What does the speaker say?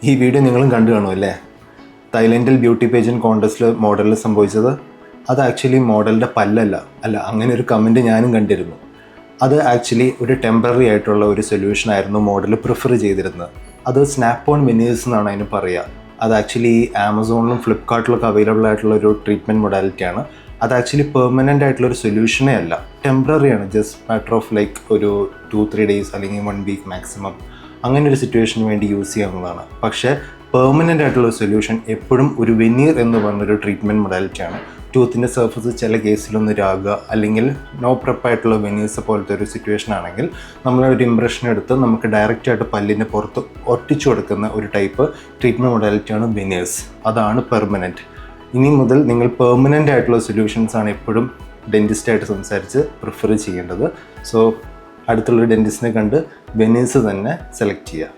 ഈ വീഡിയോ നിങ്ങളും കണ്ടു കാണുമല്ലേ? തായ്ലൻഡിൽ ബ്യൂട്ടി പേജൻറ്റ് കോൺടെസ്റ്റിൽ മോഡലിൽ സംഭവിച്ചത് അത് ആക്ച്വലി മോഡലിൻ്റെ പല്ലല്ല. അങ്ങനെ ഒരു കമൻറ്റ് ഞാനും കണ്ടിരുന്നു. അത് ആക്ച്വലി ഒരു ടെമ്പററി ആയിട്ടുള്ള ഒരു സൊല്യൂഷൻ ആയിരുന്നു മോഡൽ പ്രിഫർ ചെയ്തിരുന്നത്. അത് സ്നാപ്പ് ഓൺ വെനീഴ്സ് എന്നാണ് അതിന് പറയുക. അത് ആക്ച്വലി ആമസോണിലും ഫ്ലിപ്കാർട്ടിലൊക്കെ അവൈലബിൾ ആയിട്ടുള്ള ഒരു ട്രീറ്റ്മെൻറ്റ് മൊഡാലിറ്റിയാണ്. അത് ആക്ച്വലി പെർമനൻ്റ് ആയിട്ടുള്ളൊരു സൊല്യൂഷനേ അല്ല, ടെമ്പററി ആണ്. ജസ്റ്റ് മാറ്റർ ഓഫ് ലൈക്ക് ഒരു 2-3 ഡേയ്സ് അല്ലെങ്കിൽ 1 വീക്ക് മാക്സിമം അങ്ങനെ ഒരു സിറ്റുവേഷന് വേണ്ടി യൂസ് ചെയ്യാവുന്നതാണ്. പക്ഷേ പെർമനൻ്റ് ആയിട്ടുള്ള സൊല്യൂഷൻ എപ്പോഴും ഒരു വെനീർ എന്ന് പറഞ്ഞൊരു ട്രീറ്റ്മെൻറ്റ് മൊഡാലിറ്റിയാണ്. ടൂത്തിൻ്റെ സർഫസ് ചില കേസിലൊന്ന് രാകുക അല്ലെങ്കിൽ നോ പ്രെപ്പായിട്ടുള്ള വെനീഴ്സ് പോലത്തെ ഒരു സിറ്റുവേഷൻ ആണെങ്കിൽ നമ്മളൊരു ഇംപ്രഷൻ എടുത്ത് നമുക്ക് ഡയറക്റ്റായിട്ട് പല്ലിൻ്റെ പുറത്ത് ഒട്ടിച്ചു കൊടുക്കുന്ന ഒരു ടൈപ്പ് ട്രീറ്റ്മെൻറ്റ് മൊഡാലിറ്റിയാണ് വെനീഴ്സ്. അതാണ് പെർമനൻറ്റ്. ഇനി മുതൽ നിങ്ങൾ പെർമനൻ്റ് ആയിട്ടുള്ള സൊല്യൂഷൻസാണ് എപ്പോഴും ഡെൻറ്റിസ്റ്റായിട്ട് സംസാരിച്ച് പ്രിഫർ ചെയ്യേണ്ടത്. സോ അടുത്തുള്ളൊരു ഡെൻറ്റിസ്റ്റിനെ കണ്ട് വെനീഴ്സ് തന്നെ സെലക്ട് ചെയ്യുക.